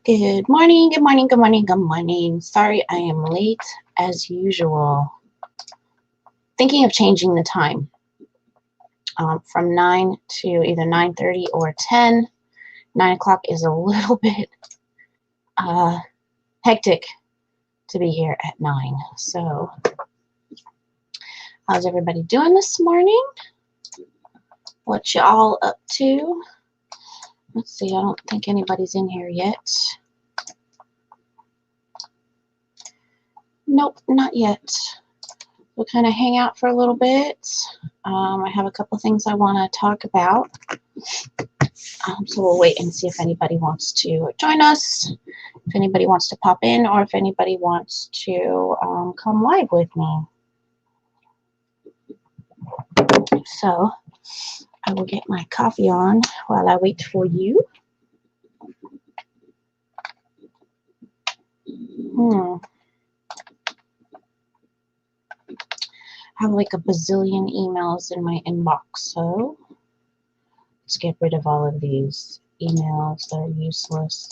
Good morning, good morning, good morning, good morning. Sorry I am late as usual. Thinking of changing the time from 9 to either 9:30 or 10. 9 o'clock is a little bit hectic to be here at 9. So how's everybody doing this morning? What you all up to? Let's see, I don't think anybody's in here yet. Nope, not yet. We'll kind of hang out for a little bit. I have a couple things I want to talk about. So we'll wait and see if anybody wants to join us, if anybody wants to pop in, or if anybody wants to come live with me. So I will get my coffee on while I wait for you. I have like a bazillion emails in my inbox, so let's get rid of all of these emails that are useless.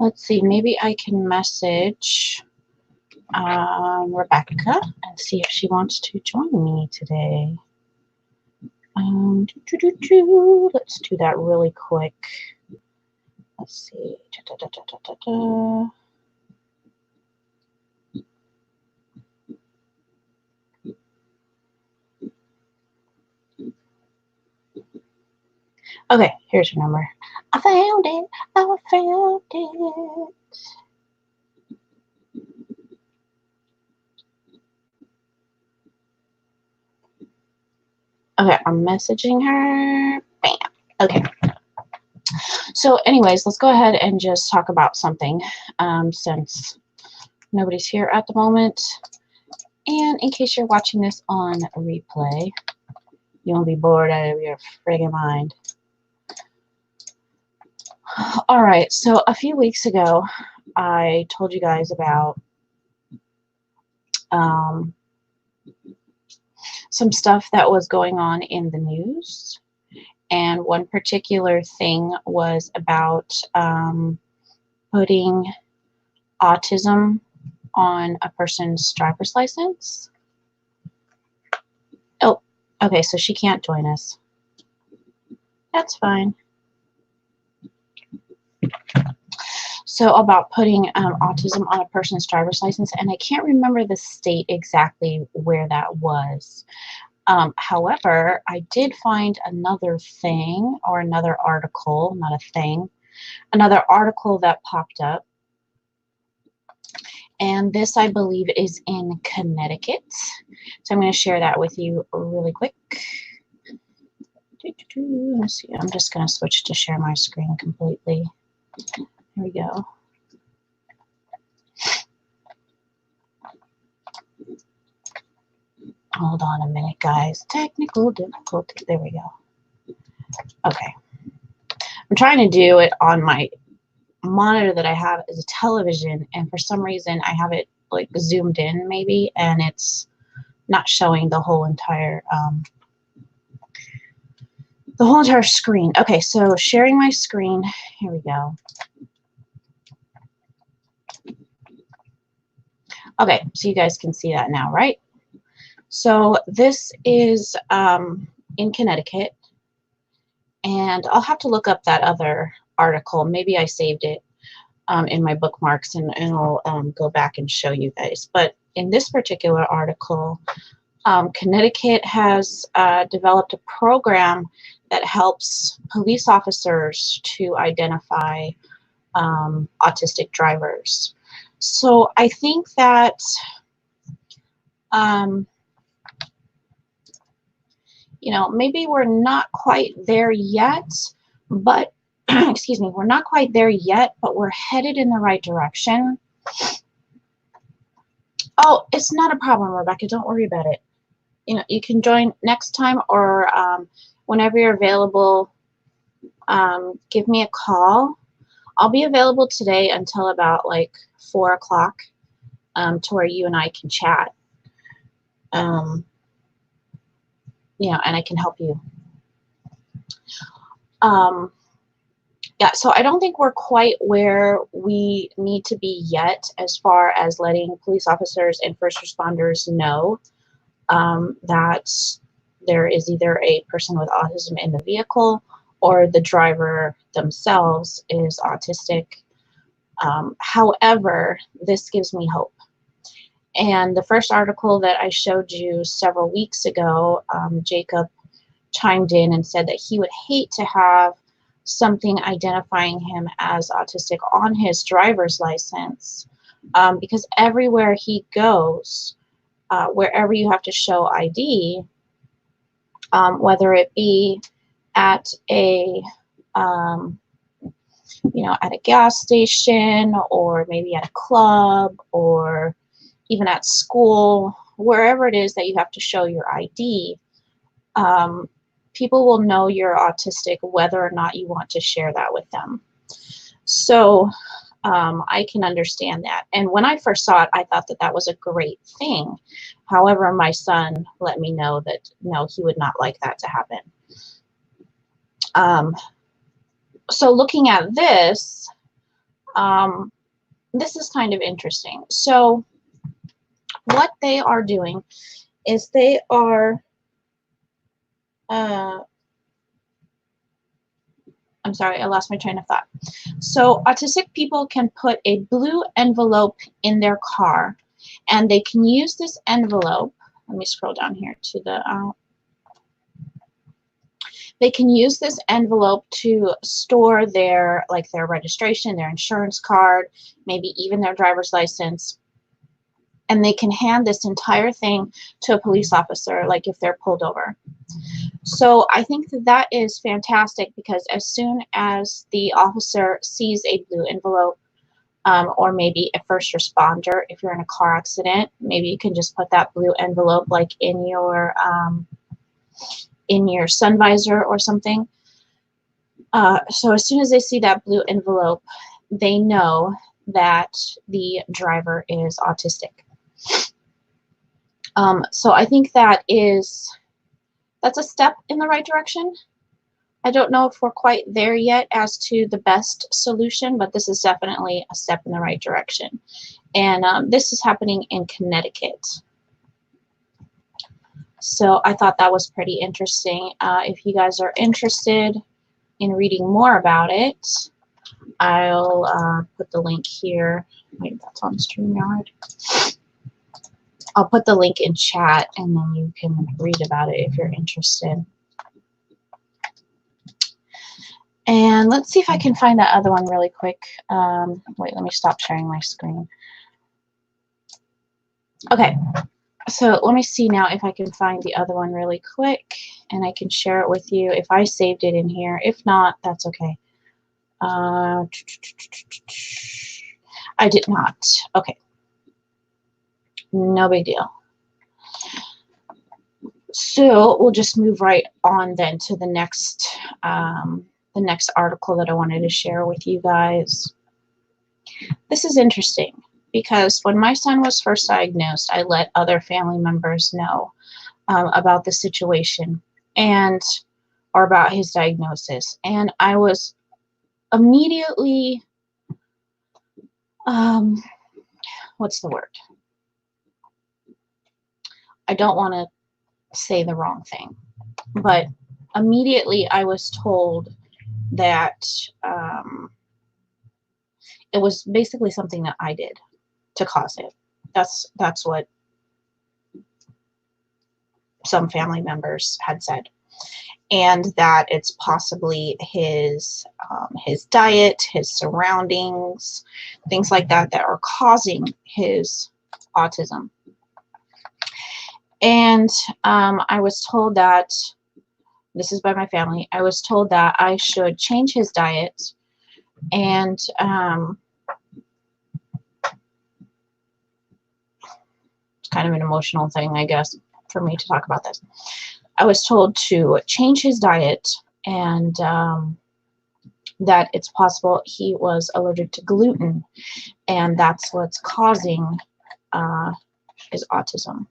Let's see, maybe I can message Rebecca and see if she wants to join me today. Let's do that really quick. Let's see. Okay, here's her number. I found it. I found it. Okay, I'm messaging her. Bam. Okay. So anyways, let's go ahead and just talk about something since nobody's here at the moment. And in case you're watching this on a replay, you won't be bored out of your friggin' mind. All right, so a few weeks ago, I told you guys about some stuff that was going on in the news. And one particular thing was about putting autism on a person's driver's license. Oh, okay, so she can't join us. That's fine. So about putting autism on a person's driver's license, and I can't remember the state exactly where that was. However, I did find another thing, or another article, not a thing, another article that popped up. And this, I believe, is in Connecticut. So I'm going to share that with you really quick. Let's see, I'm just going to switch to share my screen completely. Here we go. Hold on a minute, guys. Technical difficulty. There we go. Okay. I'm trying to do it on my monitor that I have as a television, and for some reason I have it like zoomed in maybe, and it's not showing the whole entire screen. Okay, so sharing my screen. Here we go. Okay, so you guys can see that now, right? So this is in Connecticut, and I'll have to look up that other article. Maybe I saved it in my bookmarks, and I'll go back and show you guys. But in this particular article, Connecticut has developed a program that helps police officers to identify autistic drivers. So I think that you know, maybe we're not quite there yet, but excuse me, we're not quite there yet, but we're headed in the right direction. Oh, it's not a problem, Rebecca. Don't worry about it. You know, you can join next time, or whenever you're available, give me a call. I'll be available today until about like 4 o'clock to where you and I can chat. You know, and I can help you. Yeah, so I don't think we're quite where we need to be yet as far as letting police officers and first responders know that there is either a person with autism in the vehicle or the driver themselves is autistic. However, this gives me hope. And the first article that I showed you several weeks ago, Jacob chimed in and said that he would hate to have something identifying him as autistic on his driver's license, because everywhere he goes, wherever you have to show ID, whether it be at a you know, at a gas station, or maybe at a club, or even at school, wherever it is that you have to show your ID, people will know you're autistic whether or not you want to share that with them. So I can understand that. And when I first saw it, I thought that that was a great thing. However, my son let me know that no, he would not like that to happen. So looking at this, this is kind of interesting. So what they are doing is they are, I'm sorry, I lost my train of thought. So autistic people can put a blue envelope in their car, and they can use this envelope. Let me scroll down here to the, they can use this envelope to store their, like their registration, their insurance card, maybe even their driver's license. And they can hand this entire thing to a police officer, like if they're pulled over. So I think that that is fantastic, because as soon as the officer sees a blue envelope, or maybe a first responder, if you're in a car accident, maybe you can just put that blue envelope like in your sun visor or something. So as soon as they see that blue envelope, they know that the driver is autistic. So I think that's a step in the right direction. I don't know if we're quite there yet as to the best solution, but this is definitely a step in the right direction. And this is happening in Connecticut. So I thought that was pretty interesting. If you guys are interested in reading more about it, I'll put the link here. Wait, that's on StreamYard. I'll put the link in chat, and then you can read about it if you're interested. And let's see if I can find that other one really quick. Wait, let me stop sharing my screen. Okay, so let me see now if I can find the other one really quick, and I can share it with you if I saved it in here. If not, that's okay. I did not. Okay. No big deal. So we'll just move right on then to the next article that I wanted to share with you guys. This is interesting because when my son was first diagnosed, I let other family members know about the situation or about his diagnosis, and I was immediately, what's the word? I don't want to say the wrong thing, but immediately I was told that it was basically something that I did to cause it. That's what some family members had said, and that it's possibly his diet, his surroundings, things like that that are causing his autism. And I was told that, this is by my family, I was told that I should change his diet, and it's kind of an emotional thing, I guess, for me to talk about this. I was told to change his diet, and that it's possible he was allergic to gluten, and that's what's causing his autism.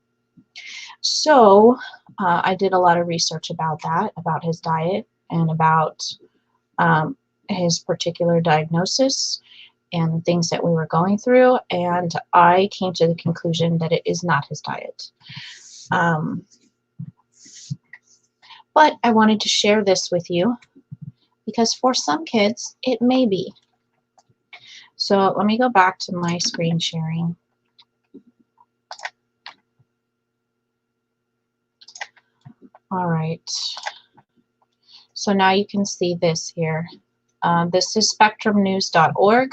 So I did a lot of research about that, about his diet and about his particular diagnosis and the things that we were going through, and I came to the conclusion that it is not his diet. But I wanted to share this with you because for some kids it may be. So let me go back to my screen sharing. All right. So now you can see this here. This is spectrumnews.org.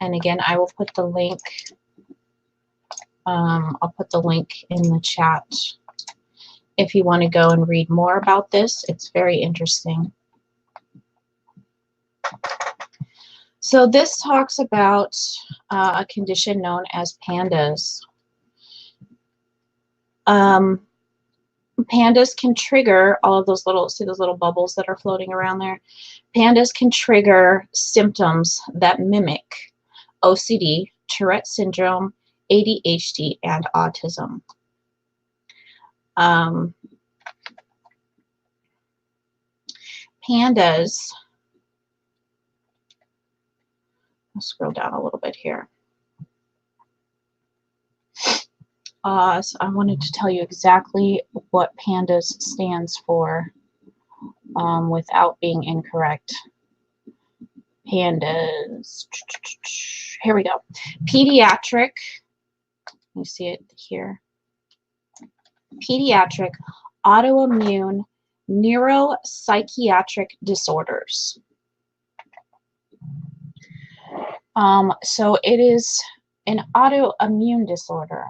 And again, I will put the link. I'll put the link in the chat if you want to go and read more about this. It's very interesting. So this talks about a condition known as Pandas. Pandas can trigger all of those little, see those little bubbles that are floating around there? Pandas can trigger symptoms that mimic OCD, Tourette syndrome, ADHD, and autism. Pandas, I'll scroll down a little bit here. So I wanted to tell you exactly what Pandas stands for without being incorrect. Pandas. Here we go. Pediatric. You see it here. Pediatric autoimmune neuropsychiatric disorders. So it is an autoimmune disorder.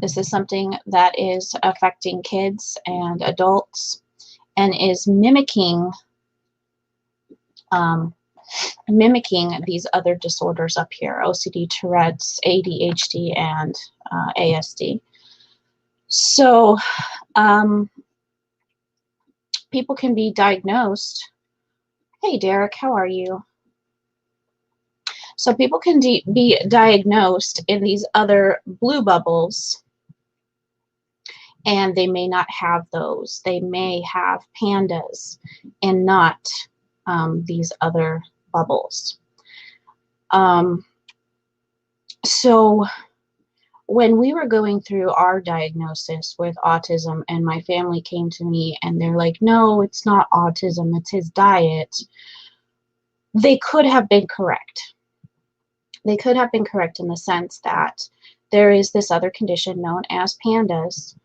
This is something that is affecting kids and adults and is mimicking these other disorders up here: OCD, Tourette's, ADHD, and ASD. So people can be diagnosed. Hey, Derek, how are you? So people can be diagnosed in these other blue bubbles, and they may not have those. They may have Pandas and not these other bubbles. So when we were going through our diagnosis with autism, and my family came to me and they're like, no, it's not autism, it's his diet, they could have been correct. They could have been correct in the sense that there is this other condition known as Pandas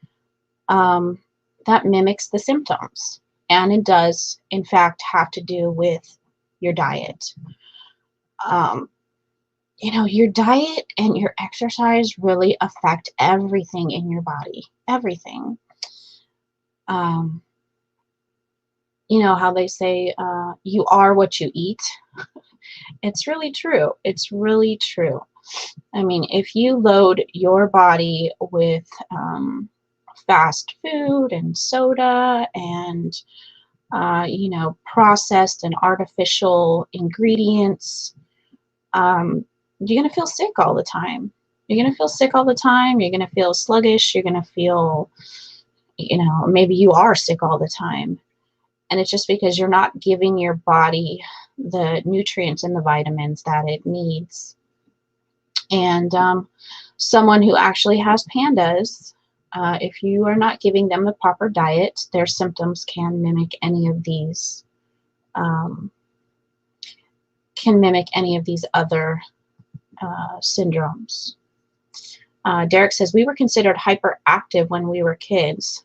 that mimics the symptoms. And it does, in fact, have to do with your diet. You know, your diet and your exercise really affect everything in your body. Everything. You know how they say, you are what you eat? It's really true. It's really true. I mean, if you load your body with fast food and soda and, you know, processed and artificial ingredients, you're going to feel sick all the time. You're going to feel sick all the time. You're going to feel sluggish. You're going to feel, you know, maybe you are sick all the time. And it's just because you're not giving your body the nutrients and the vitamins that it needs. And someone who actually has Pandas, if you are not giving them the proper diet, their symptoms can mimic any of these, other syndromes. Derek says, we were considered hyperactive when we were kids.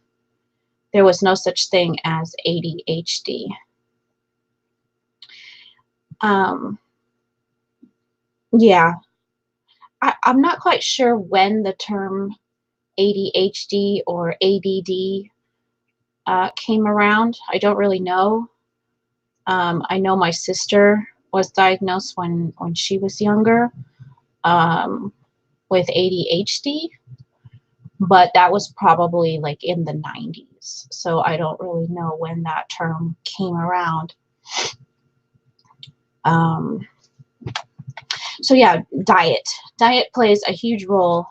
There was no such thing as ADHD. Yeah, I'm not quite sure when the term ADHD or ADD came around. I don't really know. I know my sister was diagnosed when she was younger with ADHD, but that was probably like in the 90s. So I don't really know when that term came around. So yeah, diet. Diet plays a huge role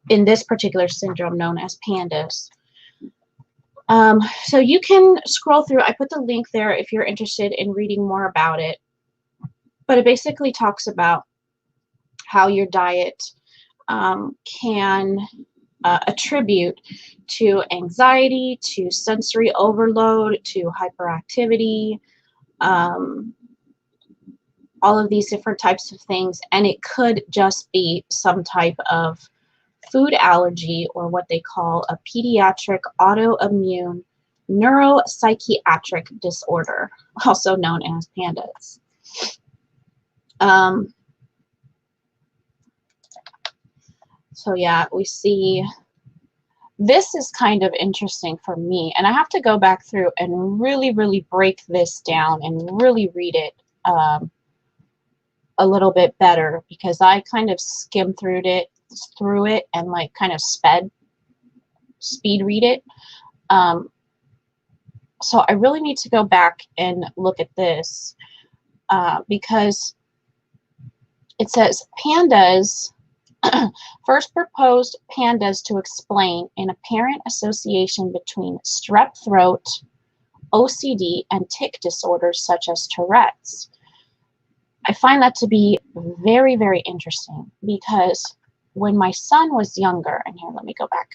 in this particular syndrome known as Pandas. So you can scroll through. I put the link there if you're interested in reading more about it. But it basically talks about how your diet can attribute to anxiety, to sensory overload, to hyperactivity, all of these different types of things. And it could just be some type of food allergy, or what they call a pediatric autoimmune neuropsychiatric disorder, also known as Pandas. So yeah, we see this is kind of interesting for me, and I have to go back through and really break this down and really read it a little bit better, because I kind of skimmed through it and like kind of speed read it. So I really need to go back and look at this because it says Pandas first proposed Pandas to explain an apparent association between strep throat, OCD, and tic disorders such as Tourette's. I find that to be very interesting, because when my son was younger, and here, let me go back,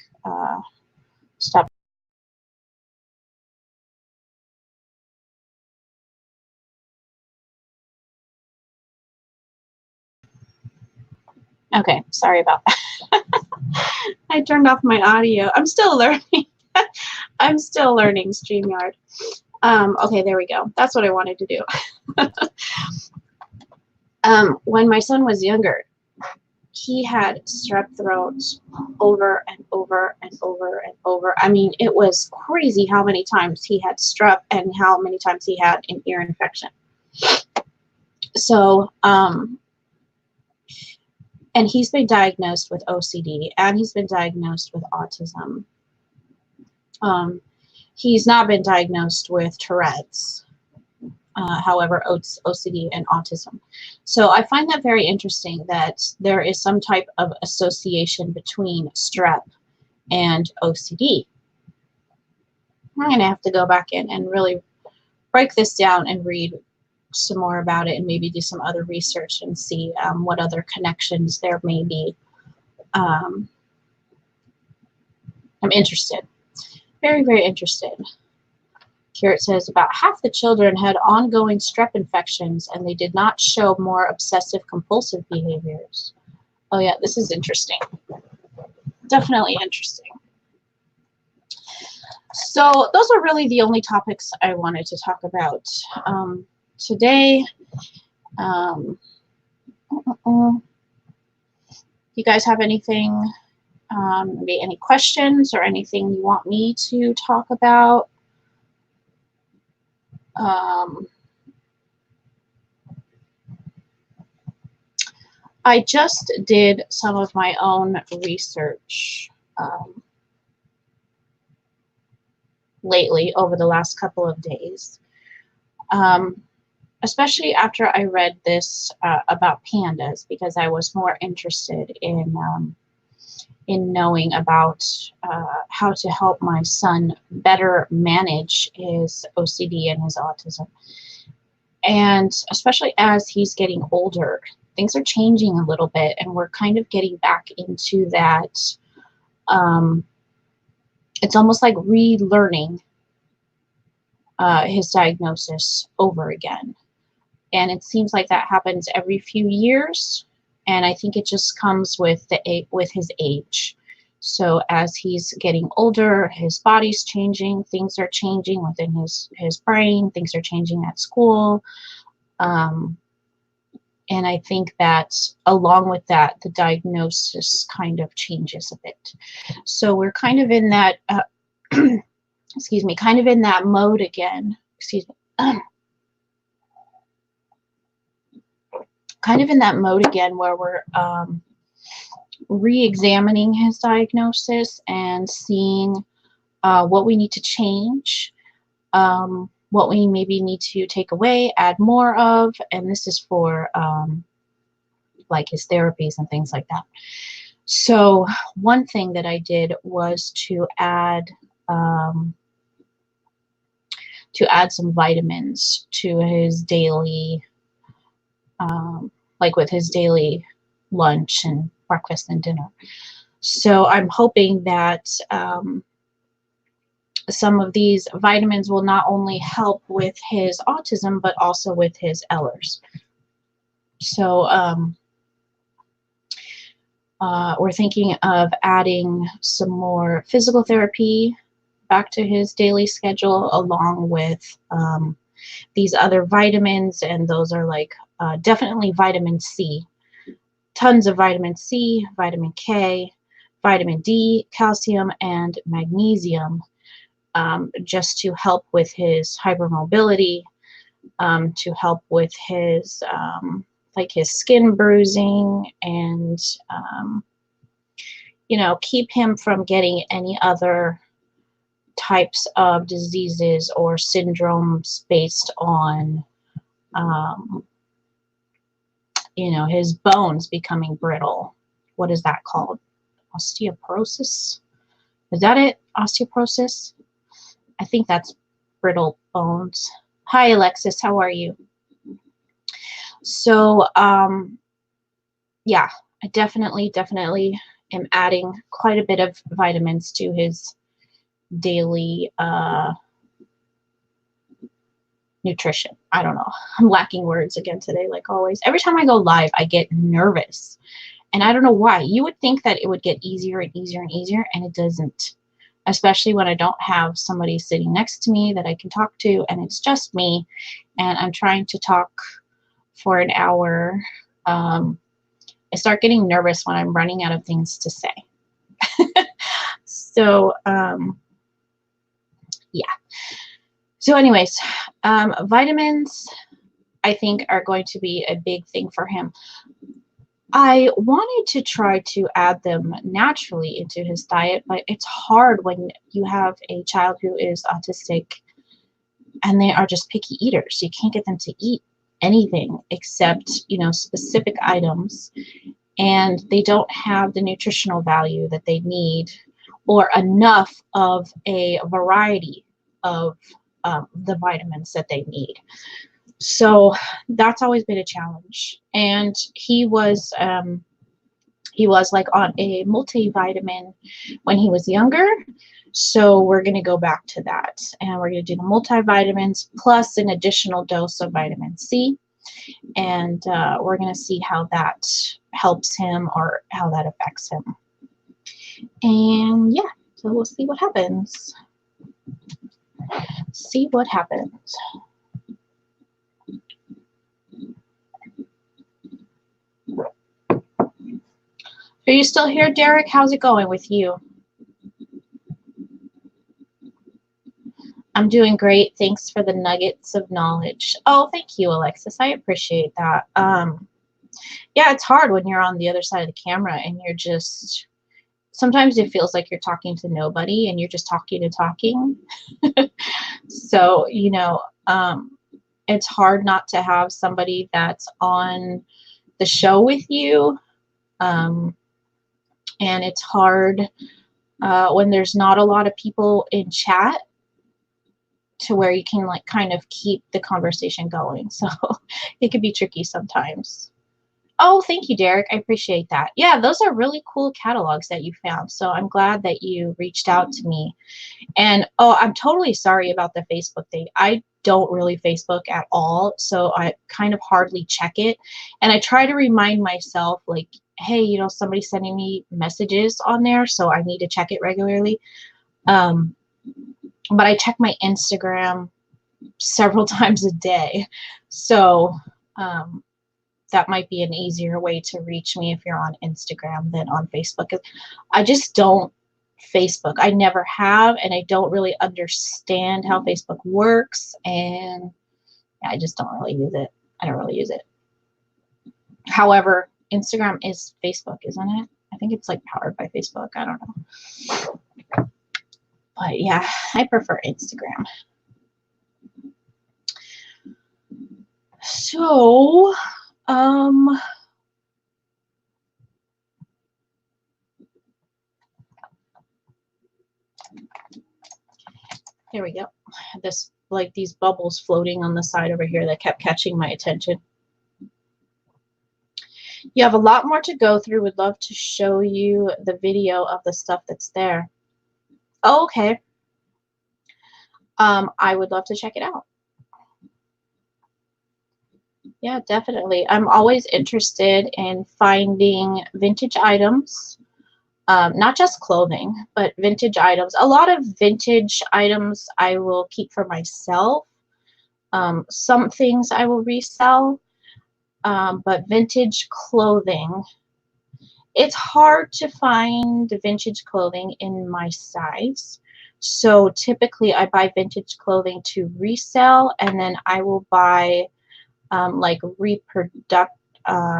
stop. Okay, sorry about that. I turned off my audio. I'm still learning. I'm still learning StreamYard. Okay, there we go. That's what I wanted to do. When my son was younger, he had strep throat over and over and over and over. I mean, it was crazy how many times he had strep and how many times he had an ear infection. So, and he's been diagnosed with OCD, and he's been diagnosed with autism. He's not been diagnosed with Tourette's, however, OCD and autism. So I find that very interesting that there is some type of association between strep and OCD. I'm going to have to go back in and really break this down and read some more about it, and maybe do some other research and see what other connections there may be. I'm interested. Very interested. Here it says about half the children had ongoing strep infections, and they did not show more obsessive compulsive behaviors. Oh yeah, this is interesting. Definitely interesting. So those are really the only topics I wanted to talk about today. You guys have anything, maybe any questions or anything you want me to talk about? I just did some of my own research lately over the last couple of days, especially after I read this about Pandas, because I was more interested in knowing about how to help my son better manage his OCD and his autism. And especially as he's getting older, things are changing a little bit, and we're kind of getting back into that. It's almost like relearning his diagnosis over again. And it seems like that happens every few years, and I think it just comes with his age. So as he's getting older, his body's changing, things are changing within his brain, things are changing at school. And I think that along with that, the diagnosis kind of changes a bit. So we're kind of in that, excuse me, kind of in that mode again, excuse me. Kind of in that mode again where we're re-examining his diagnosis and seeing what we need to change. what we maybe need to take away, add more of, and this is for like his therapies and things like that. So one thing that I did was to add some vitamins to his daily, like with his daily lunch and breakfast and dinner. So I'm hoping that some of these vitamins will not only help with his autism, but also with his Ehlers. So we're thinking of adding some more physical therapy back to his daily schedule, along with these other vitamins, and those are like definitely vitamin C, tons of vitamin C, vitamin K, vitamin D, calcium, and magnesium, just to help with his hypermobility, to help with his like his skin bruising, and you know, keep him from getting any other types of diseases or syndromes based on you know, his bones becoming brittle. What is that called? Osteoporosis? Is that it? Osteoporosis? I think that's brittle bones. Hi, Alexis. How are you? So, yeah, I definitely am adding quite a bit of vitamins to his daily nutrition. I don't know. I'm lacking words again today, like always. Every time I go live, I get nervous. And I don't know why. You would think that it would get easier and easier and easier, and it doesn't. Especially when I don't have somebody sitting next to me that I can talk to, and it's just me, and I'm trying to talk for an hour. I start getting nervous when I'm running out of things to say. So, yeah. So anyways, vitamins, I think, are going to be a big thing for him. I wanted to try to add them naturally into his diet, but it's hard when you have a child who is autistic and they are just picky eaters. You can't get them to eat anything except, you know, specific items, and they don't have the nutritional value that they need, or enough of a variety of the vitamins that they need. So that's always been a challenge. And he was like on a multivitamin when he was younger. So we're going to go back to that, and we're going to do the multivitamins plus an additional dose of vitamin C. And we're going to see how that helps him, or how that affects him. And yeah, so we'll see what happens. See what happens. Are you still here, Derek? How's it going with you? I'm doing great. Thanks for the nuggets of knowledge. Oh, thank you, Alexis. I appreciate that. Yeah, it's hard when you're on the other side of the camera and you're just, sometimes it feels like you're talking to nobody and you're just talking and talking. So, you know, it's hard not to have somebody that's on the show with you. And it's hard when there's not a lot of people in chat, to where you can like kind of keep the conversation going. So it could be tricky sometimes. Oh, thank you, Derek. I appreciate that. Yeah, those are really cool catalogs that you found. So I'm glad that you reached out to me. And oh, I'm totally sorry about the Facebook thing. I don't really Facebook at all, so I kind of hardly check it. And I try to remind myself, like, hey, you know, somebody's sending me messages on there, so I need to check it regularly. But I check my Instagram several times a day. So that might be an easier way to reach me if you're on Instagram than on Facebook. I just don't Facebook. I never have, and I don't really understand how Facebook works, and I just don't really use it. I don't really use it. However, Instagram is Facebook, isn't it? I think it's like powered by Facebook. I don't know. But yeah, I prefer Instagram. So, here we go. This, like these bubbles floating on the side over here that kept catching my attention. You have a lot more to go through. Would love to show you the video of the stuff that's there. Oh, okay. I would love to check it out. Yeah, definitely. I'm always interested in finding vintage items, not just clothing, but vintage items. A lot of vintage items I will keep for myself. Some things I will resell, but vintage clothing, it's hard to find vintage clothing in my size. So typically I buy vintage clothing to resell, and then I will buy like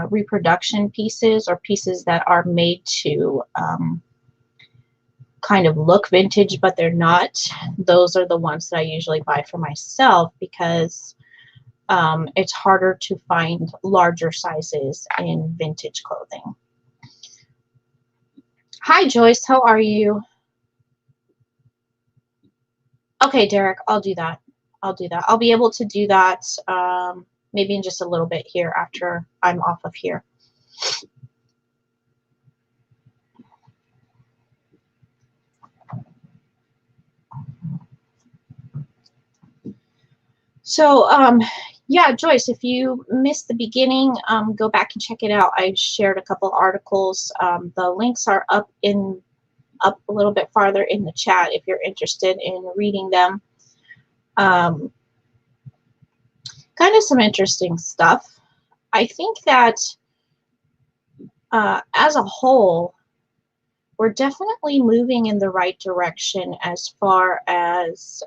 reproduction pieces, or pieces that are made to kind of look vintage but they're not. Those are the ones that I usually buy for myself, because it's harder to find larger sizes in vintage clothing. Hi Joyce, how are you? Okay, Derek, I'll do that. I'll do that. I'll be able to do that maybe in just a little bit here after I'm off of here. So, yeah, Joyce, if you missed the beginning, go back and check it out. I shared a couple articles. The links are up a little bit farther in the chat if you're interested in reading them. Kind of some interesting stuff. I think that as a whole, we're definitely moving in the right direction as far as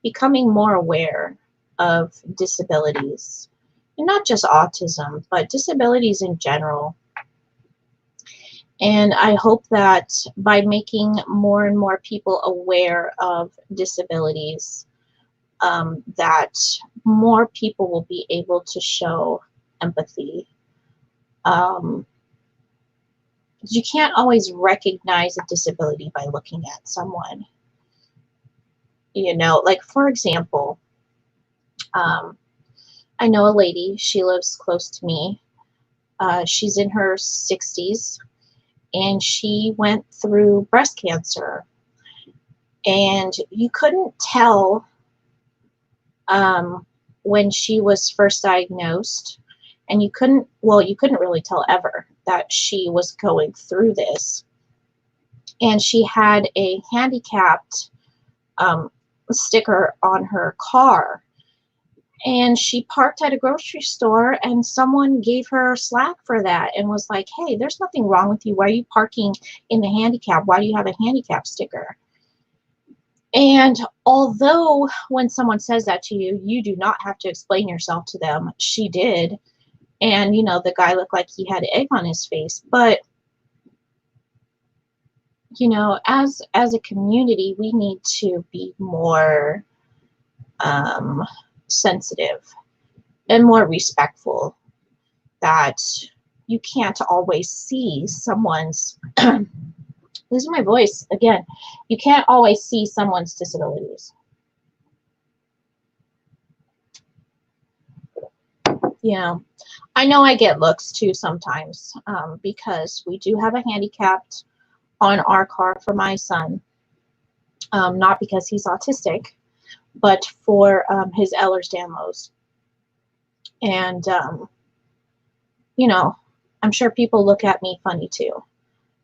becoming more aware of disabilities, and not just autism, but disabilities in general. And I hope that by making more and more people aware of disabilities, that more people will be able to show empathy. You can't always recognize a disability by looking at someone. You know, like for example, I know a lady, she lives close to me. She's in her 60s, and she went through breast cancer. And you couldn't tell when she was first diagnosed, and you couldn't really tell ever that she was going through this. And she had a handicapped sticker on her car. And she parked at a grocery store, and someone gave her slack for that and was like, hey, there's nothing wrong with you. Why are you parking in the handicap? Why do you have a handicap sticker? And although when someone says that to you, you do not have to explain yourself to them, she did. And, you know, the guy looked like he had egg on his face. But, you know, as a community, we need to be more sensitive and more respectful, that you can't always see someone's losing my voice again. You can't always see someone's disabilities. You know, I know I get looks too sometimes, because we do have a handicapped on our car for my son, not because he's autistic, but for his Ehlers-Danlos. And, you know, I'm sure people look at me funny too,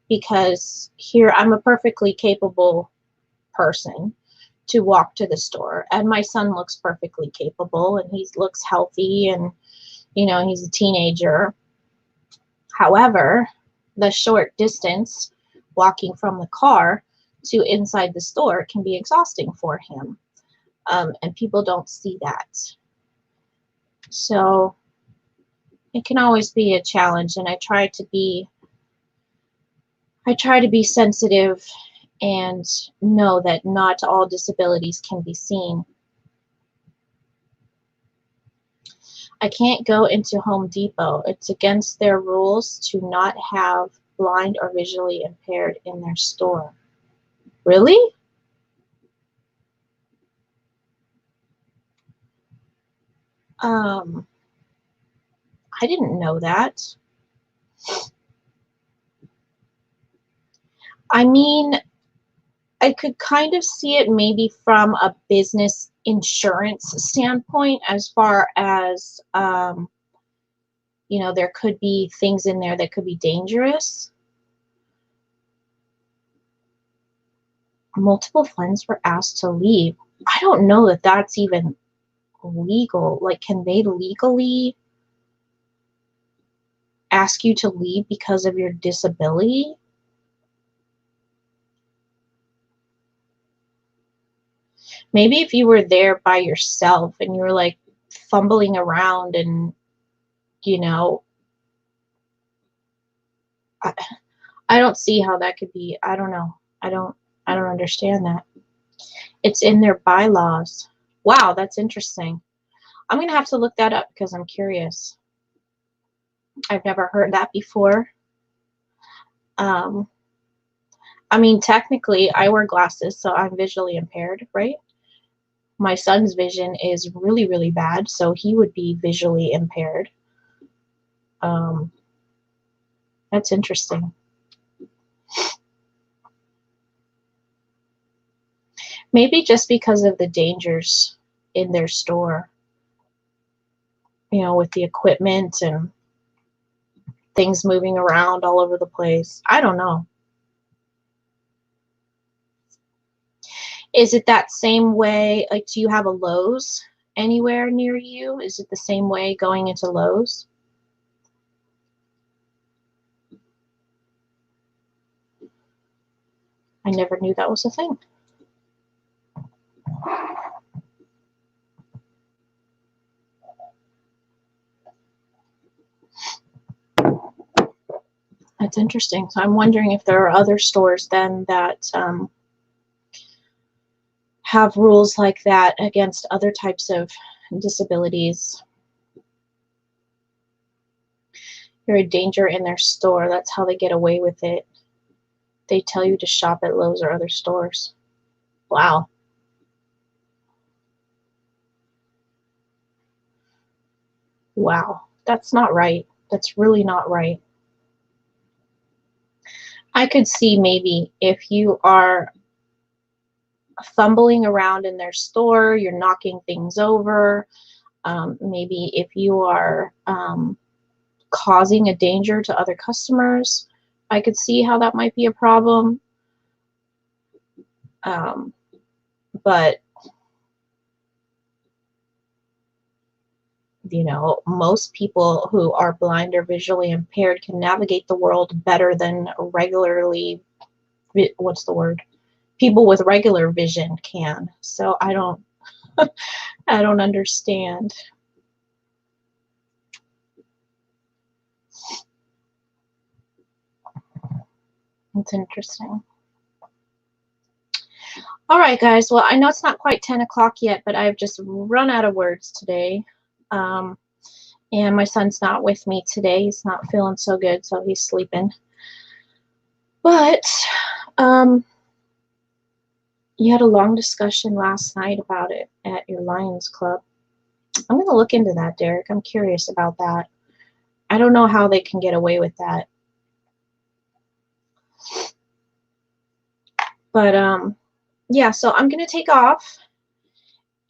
because here I'm a perfectly capable person to walk to the store, and my son looks perfectly capable, and he looks healthy, and, you know, he's a teenager. However, the short distance walking from the car to inside the store can be exhausting for him. And people don't see that. So it can always be a challenge, and I try to be sensitive and know that not all disabilities can be seen. I can't go into Home Depot. It's against their rules to not have blind or visually impaired in their store. Really? I didn't know that. I mean, I could kind of see it maybe from a business insurance standpoint, as far as, you know, there could be things in there that could be dangerous. Multiple friends were asked to leave. I don't know that that's even legal. Like, can they legally ask you to leave because of your disability? Maybe if you were there by yourself and you were like fumbling around and, you know, I don't see how that could be. I don't know. I don't understand that. It's in their bylaws. Wow, that's interesting. I'm going to have to look that up because I'm curious. I've never heard that before. I mean, technically, I wear glasses, so I'm visually impaired, right? My son's vision is really, really bad, so he would be visually impaired. That's interesting. Maybe just because of the dangers in their store, you know, with the equipment and things moving around all over the place. I don't know. Is it that same way? Like, do you have a Lowe's anywhere near you? Is it the same way going into Lowe's? I never knew that was a thing. That's interesting. So I'm wondering if there are other stores then that have rules like that against other types of disabilities. You're a danger in their store. That's how they get away with it. They tell you to shop at Lowe's or other stores. Wow. Wow. That's not right. That's really not right. I could see maybe if you are fumbling around in their store, you're knocking things over, maybe if you are causing a danger to other customers, I could see how that might be a problem. But you know, most people who are blind or visually impaired can navigate the world better than regularly, what's the word? People with regular vision can. So I don't I don't understand. It's interesting. All right, guys. Well, I know it's not quite 10 o'clock yet, but I've just run out of words today. And my son's not with me today. He's not feeling so good, so he's sleeping. But you had a long discussion last night about it at your Lions Club. I'm going to look into that, Derek. I'm curious about that. I don't know how they can get away with that. But yeah, so I'm going to take off.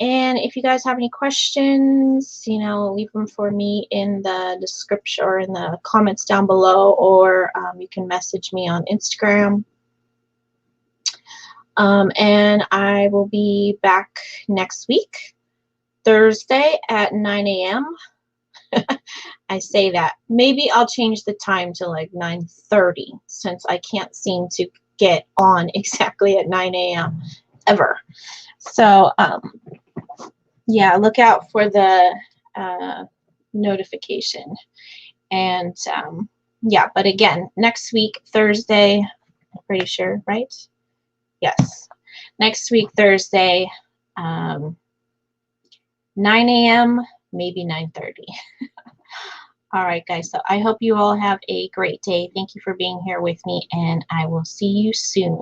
And if you guys have any questions, you know, leave them for me in the description or in the comments down below, or you can message me on Instagram. And I will be back next week, Thursday at 9 a.m. I say that. Maybe I'll change the time to like 9:30 since I can't seem to get on exactly at 9 a.m. ever. So, yeah, look out for the notification. And yeah, but again, next week, Thursday, I'm pretty sure, right? Yes. Next week, Thursday, 9 a.m. maybe 9:30. All right, guys. So I hope you all have a great day. Thank you for being here with me, and I will see you soon.